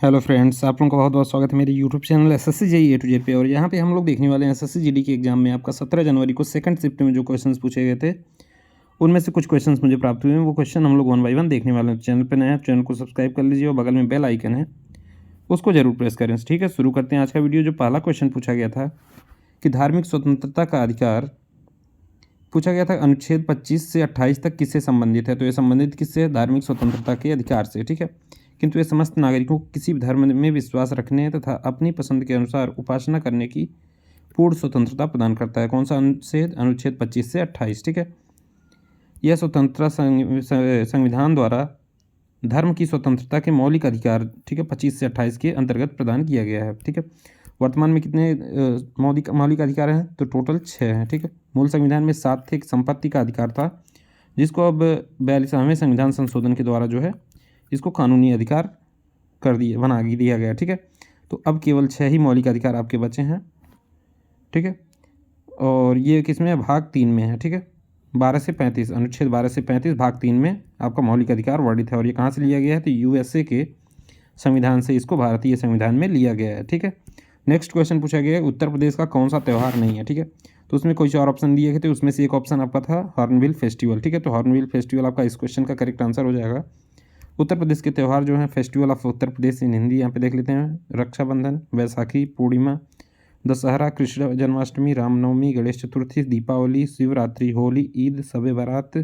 Hello friends, आप लोगों का बहुत बहुत स्वागत है मेरे YouTube channel SSC JEE A to Z पे। और यहाँ पे हम लोग देखने वाले हैं एसएससी जीडी के एग्जाम में आपका 17 जनवरी को सेकंड शिफ्ट में जो क्वेश्चंस पूछे गए थे उनमें से कुछ क्वेश्चंस मुझे प्राप्त हुए हैं। वो क्वेश्चन हम लोग वन बाई वन देखने वाले हैं। चैनल पर नया है, चैनल को सब्सक्राइब कर लीजिए और बगल में बेल आइकन है उसको जरूर प्रेस करें। ठीक है, शुरू करते हैं आज का वीडियो। जो पहला क्वेश्चन पूछा गया था कि धार्मिक स्वतंत्रता का अधिकार पूछा गया था अनुच्छेद 25 से 28 तक किससे संबंधित है। तो ये संबंधित किससे है? धार्मिक स्वतंत्रता के अधिकार से। ठीक है, किंतु ये समस्त नागरिकों को किसी भी धर्म में विश्वास रखने तथा अपनी पसंद के अनुसार उपासना करने की पूर्ण स्वतंत्रता प्रदान करता है। कौन सा अनुच्छेद? अनुच्छेद 25 से 28। ठीक है, यह स्वतंत्रता संविधान द्वारा धर्म की स्वतंत्रता के मौलिक अधिकार, ठीक है, 25 से 28 के अंतर्गत प्रदान किया गया है। ठीक है, वर्तमान में कितने मौलिक अधिकार हैं? तो टोटल 6 हैं। ठीक है, मूल संविधान में 7 थे। एक संपत्ति का अधिकार था जिसको अब 42वें संविधान संशोधन के द्वारा जो है इसको कानूनी अधिकार बना दिया गया। ठीक है, तो अब केवल 6 ही मौलिक अधिकार आपके बचे हैं। ठीक है, और ये किसमें है? भाग 3 में है। ठीक है, 12 से 35, अनुच्छेद 12 से 35 भाग 3 में आपका मौलिक अधिकार वर्णित है। और ये कहाँ से लिया गया है? तो यूएसए के संविधान से इसको भारतीय संविधान में लिया गया है। ठीक है, नेक्स्ट क्वेश्चन पूछा गया है उत्तर प्रदेश का कौन सा त्यौहार नहीं है। ठीक है, तो उसमें कुछ और ऑप्शन दिए गए थे, उसमें से एक ऑप्शन आपका था हॉर्नबिल फेस्टिवल। ठीक है, तो हॉर्नबिल फेस्टिवल आपका इस क्वेश्चन का करेक्ट आंसर हो जाएगा। उत्तर प्रदेश के त्यौहार जो हैं, फेस्टिवल ऑफ उत्तर प्रदेश इन हिंदी यहाँ पे देख लेते हैं। रक्षाबंधन, बैसाखी, पूर्णिमा, दशहरा, कृष्ण जन्माष्टमी, रामनवमी, गणेश चतुर्थी, दीपावली, शिवरात्रि, होली, ईद, शब बारात,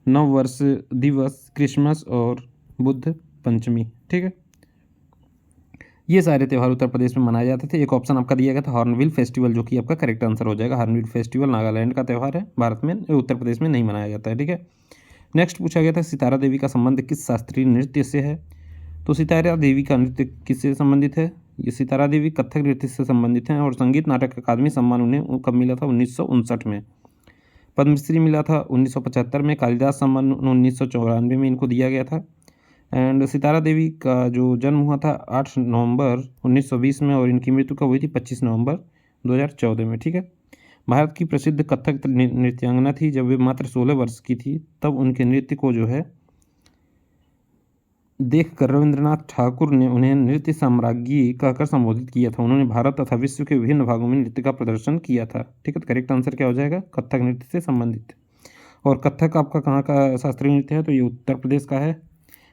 नव वर्ष दिवस, क्रिसमस और बुद्ध पंचमी। ठीक है, ये सारे त्यौहार उत्तर प्रदेश में मनाए जाते थे। एक ऑप्शन आपका दिया गया था हॉर्नबिल फेस्टिवल, जो कि आपका करेक्ट आंसर हो जाएगा। हॉर्नबिल फेस्टिवल नागालैंड का त्यौहार है, भारत में, उत्तर प्रदेश में नहीं मनाया जाता है। ठीक है, नेक्स्ट पूछा गया था सितारा देवी का संबंध किस शास्त्रीय नृत्य से है। तो सितारा देवी का नृत्य किससे संबंधित है? ये सितारा देवी कथक नृत्य से संबंधित हैं। और संगीत नाटक अकादमी सम्मान उन्हें कब मिला था? 1959 में। पद्मश्री मिला था 1975 में। कालिदास सम्मान 1994 में इनको दिया गया था। एंड सितारा देवी का जो जन्म हुआ था 8 नवंबर 1920 में, और इनकी मृत्यु कब हुई थी? 25 नवंबर 2014 में। ठीक है, भारत की प्रसिद्ध कथक नृत्यांगना थी। जब वे मात्र 16 वर्ष की थी तब उनके नृत्य को जो है देखकर रविंद्रनाथ ठाकुर ने उन्हें नृत्य साम्राज्ञी कहकर संबोधित किया था। उन्होंने भारत तथा विश्व के विभिन्न भागों में नृत्य का प्रदर्शन किया था। ठीक है, तो करेक्ट आंसर क्या हो जाएगा? कथक नृत्य से संबंधित। और कथक आपका कहाँ का शास्त्रीय नृत्य है? तो ये उत्तर प्रदेश का है।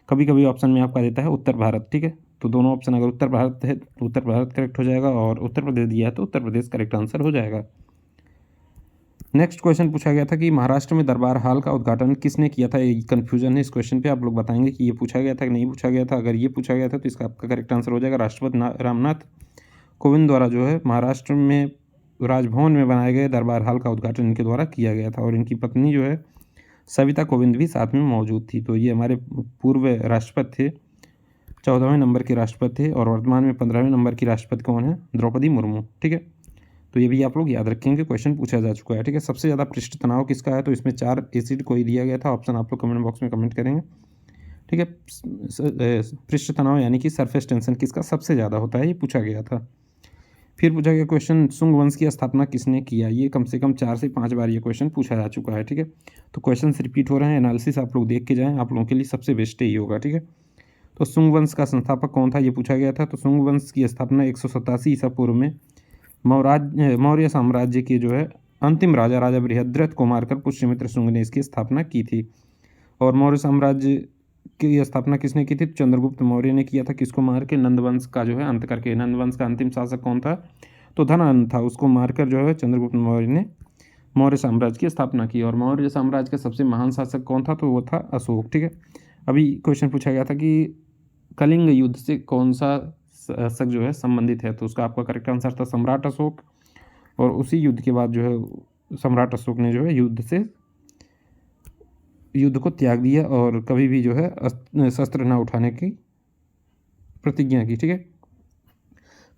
कभी कभी ऑप्शन में आपका देता है उत्तर भारत। ठीक है, तो दोनों ऑप्शन अगर उत्तर भारत है तो उत्तर भारत करेक्ट हो जाएगा, और उत्तर प्रदेश दिया है तो उत्तर प्रदेश करेक्ट आंसर हो जाएगा। नेक्स्ट क्वेश्चन पूछा गया था कि महाराष्ट्र में दरबार हाल का उद्घाटन किसने किया था। ये कन्फ्यूजन है इस क्वेश्चन पे, आप लोग बताएंगे कि ये पूछा गया था कि नहीं पूछा गया था। अगर ये पूछा गया था तो इसका आपका करेक्ट आंसर हो जाएगा राष्ट्रपति रामनाथ कोविंद द्वारा जो है महाराष्ट्र में राजभवन में बनाए गए दरबार हाल का उद्घाटन इनके द्वारा किया गया था। और इनकी पत्नी जो है सविता कोविंद भी साथ में मौजूद थी। तो ये हमारे पूर्व राष्ट्रपति थे, 14वें नंबर के राष्ट्रपति थे। और वर्तमान में 15वें नंबर की राष्ट्रपति कौन है? द्रौपदी मुर्मू। ठीक है, तो ये भी आप लोग याद रखेंगे, क्वेश्चन पूछा जा चुका है। ठीक है, सबसे ज़्यादा पृष्ठ तनाव किसका है? तो इसमें 4 एसिड को ही दिया गया था। ऑप्शन आप लोग कमेंट बॉक्स में कमेंट करेंगे। ठीक है, पृष्ठ तनाव यानी कि सरफेस टेंशन किसका सबसे ज़्यादा होता है, ये पूछा गया था। फिर पूछा गया क्वेश्चन शुंग वंश की स्थापना किसने किया। ये कम से कम 4 से 5 बार ये क्वेश्चन पूछा जा चुका है। ठीक है, तो क्वेश्चन रिपीट हो रहे हैं, एनालिसिस आप लोग देख के जाएँ, आप लोगों के लिए सबसे बेस्ट यही होगा। ठीक है, तो शुंग वंश का संस्थापक कौन था, ये पूछा गया था। तो शुंग वंश की स्थापना 187 ईसा पूर्व में मौर्य साम्राज्य के जो है अंतिम राजा बृहद्रथ को मारकर पुष्यमित्र शुंग ने इसकी स्थापना की थी। और मौर्य साम्राज्य की स्थापना किसने की थी? चंद्रगुप्त मौर्य ने किया था। किसको मार के? नंदवंश का जो है अंत करके। नंदवंश का अंतिम शासक कौन था? तो धनानंद था। उसको मारकर जो है चंद्रगुप्त मौर्य ने मौर्य साम्राज्य की स्थापना की। और मौर्य साम्राज्य का सबसे महान शासक कौन था? तो वो था अशोक। ठीक है, अभी क्वेश्चन पूछा गया था कि कलिंग युद्ध से कौन सा शासक जो है संबंधित है। तो उसका आपका करेक्ट आंसर था सम्राट अशोक। और उसी युद्ध के बाद जो है सम्राट अशोक ने जो है युद्ध को त्याग दिया और कभी भी जो है शस्त्र न उठाने की प्रतिज्ञा की। ठीक है,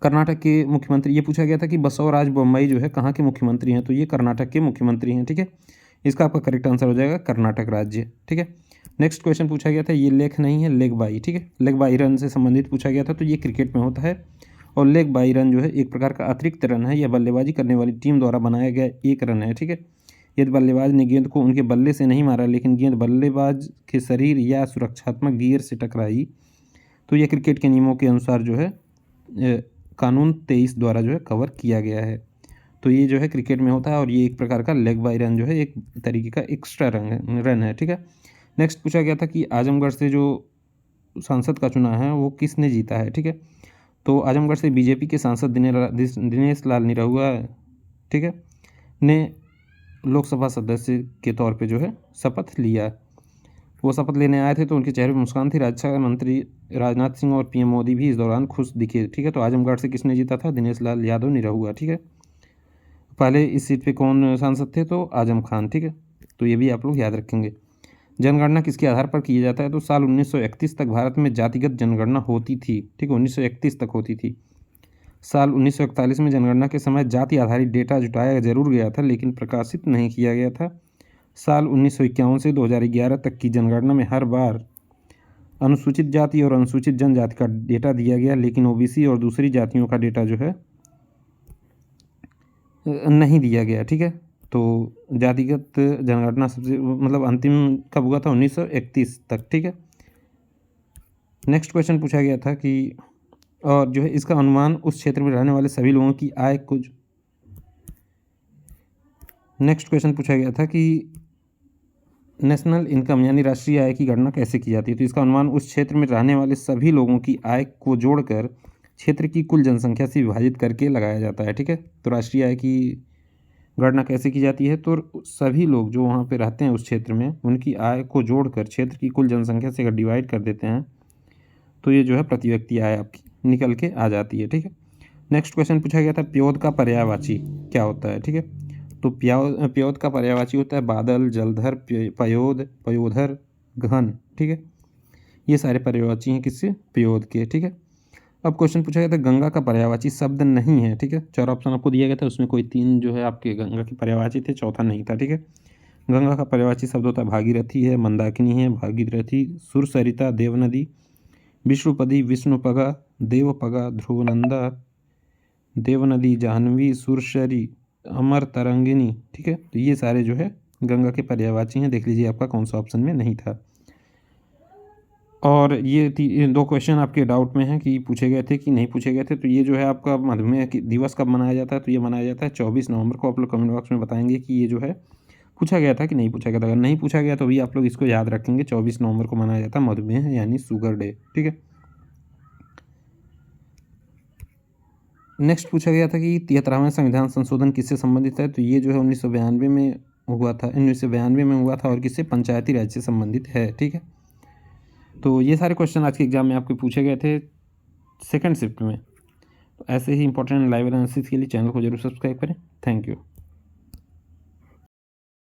कर्नाटक के मुख्यमंत्री, ये पूछा गया था कि बसवराज बोम्मई जो है कहाँ के मुख्यमंत्री हैं। तो ये कर्नाटक के मुख्यमंत्री हैं। ठीक है, इसका आपका करेक्ट आंसर हो जाएगा कर्नाटक राज्य। ठीक है, नेक्स्ट क्वेश्चन पूछा गया था, ये लेख नहीं है लेग बाई। ठीक है, लेग बाई रन से संबंधित पूछा गया था। तो ये क्रिकेट में होता है। और लेग बाई रन जो है एक प्रकार का अतिरिक्त रन है। यह बल्लेबाजी करने वाली टीम द्वारा बनाया गया एक रन है। ठीक है, यदि बल्लेबाज ने गेंद को उनके बल्ले से नहीं मारा लेकिन गेंद बल्लेबाज के शरीर या सुरक्षात्मक गियर से टकराई तो ये क्रिकेट के नियमों के अनुसार जो है कानून 23 द्वारा जो है कवर किया गया है। तो ये जो है क्रिकेट में होता है और ये एक प्रकार का लेग बाय रन जो है एक तरीके का एक्स्ट्रा रन है, ठीक है। नेक्स्ट पूछा गया था कि आजमगढ़ से जो सांसद का चुनाव है वो किसने जीता है, ठीक है। तो आजमगढ़ से बीजेपी के सांसद दिनेश लाल निरहुआ, ठीक है, ने लोकसभा सदस्य के तौर पे जो है शपथ लिया। वो शपथ लेने आए थे तो उनके चेहरे पर मुस्कान थी। रक्षा मंत्री राजनाथ सिंह और पीएम मोदी भी इस दौरान खुश दिखे, ठीक है। तो आजमगढ़ से किसने जीता था? दिनेश लाल यादव निरहुआ, ठीक है। पहले इस सीट पे कौन सांसद थे? तो आजम खान, ठीक है। तो ये भी आप लोग याद रखेंगे। जनगणना किसके आधार पर किया जाता है? तो साल 1931 तक भारत में जातिगत जनगणना होती थी, ठीक है, 1931 तक होती थी। साल 1941 में जनगणना के समय जाति आधारित डेटा जुटाया जरूर गया था लेकिन प्रकाशित नहीं किया गया था। साल 1951 से 2011 तक की जनगणना में हर बार अनुसूचित जाति और अनुसूचित जनजाति का डेटा दिया गया लेकिन ओबीसी और दूसरी जातियों का डेटा जो है नहीं दिया गया, ठीक है। तो जातिगत जनगणना सबसे मतलब अंतिम कब हुआ था? 1931 तक, ठीक है। नेक्स्ट क्वेश्चन पूछा गया था कि और जो है इसका अनुमान उस क्षेत्र में रहने वाले सभी लोगों की आय कुछ। नेक्स्ट क्वेश्चन पूछा गया था कि नेशनल इनकम यानी राष्ट्रीय आय की गणना कैसे की जाती है? तो इसका अनुमान उस क्षेत्र में रहने वाले सभी लोगों की आय को जोड़कर क्षेत्र की कुल जनसंख्या से विभाजित करके लगाया जाता है, ठीक है। तो राष्ट्रीय आय की गणना कैसे की जाती है? तो सभी लोग जो वहाँ पे रहते हैं उस क्षेत्र में उनकी आय को जोड़कर क्षेत्र की कुल जनसंख्या से अगर डिवाइड कर देते हैं तो ये जो है प्रति व्यक्ति आय आपकी निकल के आ जाती है, ठीक है। नेक्स्ट क्वेश्चन पूछा गया था प्योद का पर्यायवाची क्या होता है, ठीक है। तो प्योद का पर्यायवाची होता है बादल, जलधर, पयोद, पयोधर, घन, ठीक है। ये सारे पर्यायवाची हैं किससे? प्योद के, ठीक है। अब क्वेश्चन पूछा गया था गंगा का पर्यायवाची शब्द नहीं है, ठीक है। 4 ऑप्शन आपको दिया गया था, उसमें कोई 3 जो है आपके गंगा के पर्यायवाची थे, चौथा नहीं था, ठीक है। गंगा का पर्यायवाची शब्द होता है भागीरथी है, मंदाकिनी है, भागीरथी, सुरसरिता, देवनदी, विष्णुपदी, विष्णुपगा, देवपगा, ध्रुवनंदा, देवनदी, जाह्नवी, सुरसरी, अमर तरंगिनी, ठीक है। तो ये सारे जो है गंगा के पर्यायवाची हैं। देख लीजिए आपका कौन सा ऑप्शन में नहीं था। और ये 2 क्वेश्चन आपके डाउट में हैं कि पूछे गए थे कि नहीं पूछे गए थे। तो ये जो है आपका मधुमेह दिवस कब मनाया जाता है? तो ये मनाया जाता है 24 नवंबर को। आप लोग कमेंट बॉक्स में बताएंगे कि ये जो है पूछा गया था कि नहीं पूछा गया था। अगर नहीं पूछा गया तो भी आप लोग इसको याद रखेंगे, 24 नवंबर को मनाया जाता है मधुमेह यानी शुगर डे, ठीक है। नेक्स्ट पूछा गया था कि 73वां संविधान संशोधन किससे संबंधित है? तो ये जो है 1992 में हुआ था, 1992 में हुआ था और किससे? पंचायती राज से संबंधित है, ठीक है। तो ये सारे क्वेश्चन आज के एग्जाम में आपके पूछे गए थे सेकंड शिफ्ट में। तो ऐसे ही इंपॉर्टेंट लाइव एनालिसिस के लिए चैनल को जरूर सब्सक्राइब करें। Thank you.